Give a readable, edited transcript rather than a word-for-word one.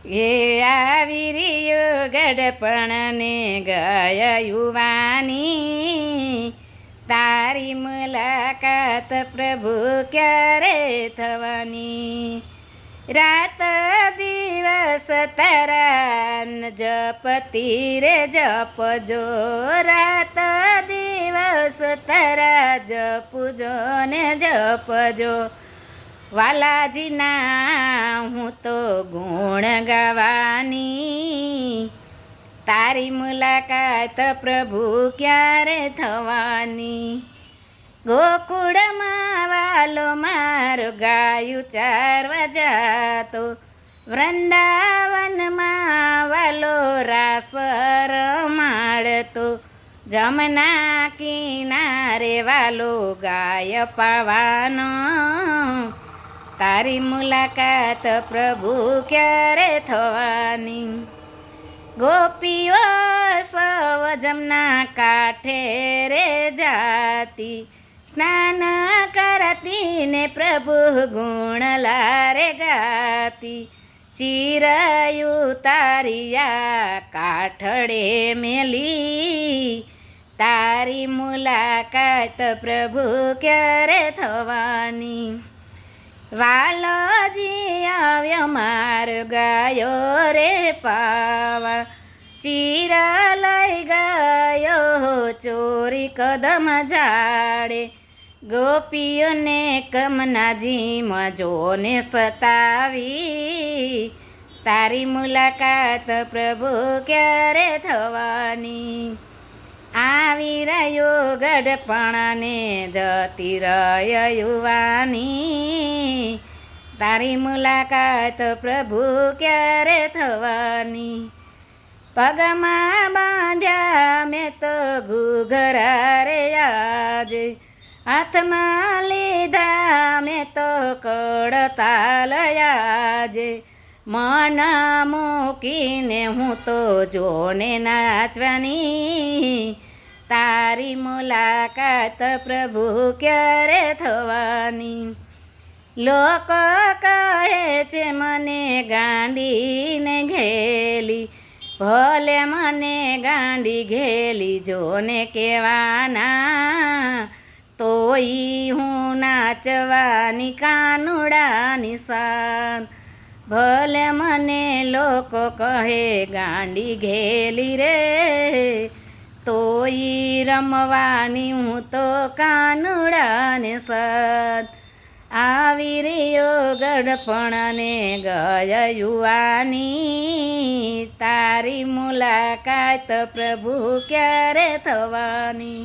એ આવી રહ્યો ગડપણને ગયા યુવાની, તારી મુલાકાત પ્રભુ ક્યારે થવાની? રાત દિવસ તારા જપતી રે જપજો, રાત દિવસ તારા જપજો ને જપજો. વાલાજીના હું તો ગુણ ગાવાની, તારી મુલાકાત પ્રભુ ક્યારે થવાની? ગોકુળમાં વાલો મારો ગાયું ચારવા જાતો, વૃંદાવનમાં વાલો રાસ રમાડતો, જમના કિનારે વાલો ગાય પાવાનો, તારી મુલાકાત પ્રભુ ક્યારે થવાની? ગોપીઓ સૌ જમના કાંઠે રે જાતી, સ્નાન કરતી ને પ્રભુ ગુણ લારે ગાતી, ચિરાયું તારિયા કાઠડે મેલી, તારી મુલાકાત પ્રભુ ક્યારે થવાની? વાલોજી આવ્યો મારો ગાયો રે પાવા, ચીરા લઈ ગયો ચોરી કદમ ઝાડે, ગોપીઓને કમનાજીમાં જોને સતાવી, તારી મુલાકાત પ્રભુ ક્યારે થવાની? આવી રહ્યો ગડપણને જતી રહ્યો યુવાની, તારી મુલાકાત પ્રભુ ક્યારે થવાની? પગમાં બાંધ્યા મેં તો ઘૂઘરા રે આજે, હાથમાં લીધા મેં તો કડતાલ આજે, મન મૂકીને હું તો જોને નાચવાની, તારી મુલાકાત પ્રભુ ક્યારે થવાની? લોકો કહે છે મને ગાંડીને ઘેલી, ભલે મને ગાંડી ઘેલી જોને કહેવાના, તોય હું નાચવાની કાનુડાની સાન. ભલે મને લોકો કહે ગાંડી ઘેલી રે, તોય રમવાની હું તો કાનુડાને સાથ. આવી રહ્યો ગડપણને ગયા યુવાની, તારી મુલાકાત પ્રભુ ક્યારે થવાની?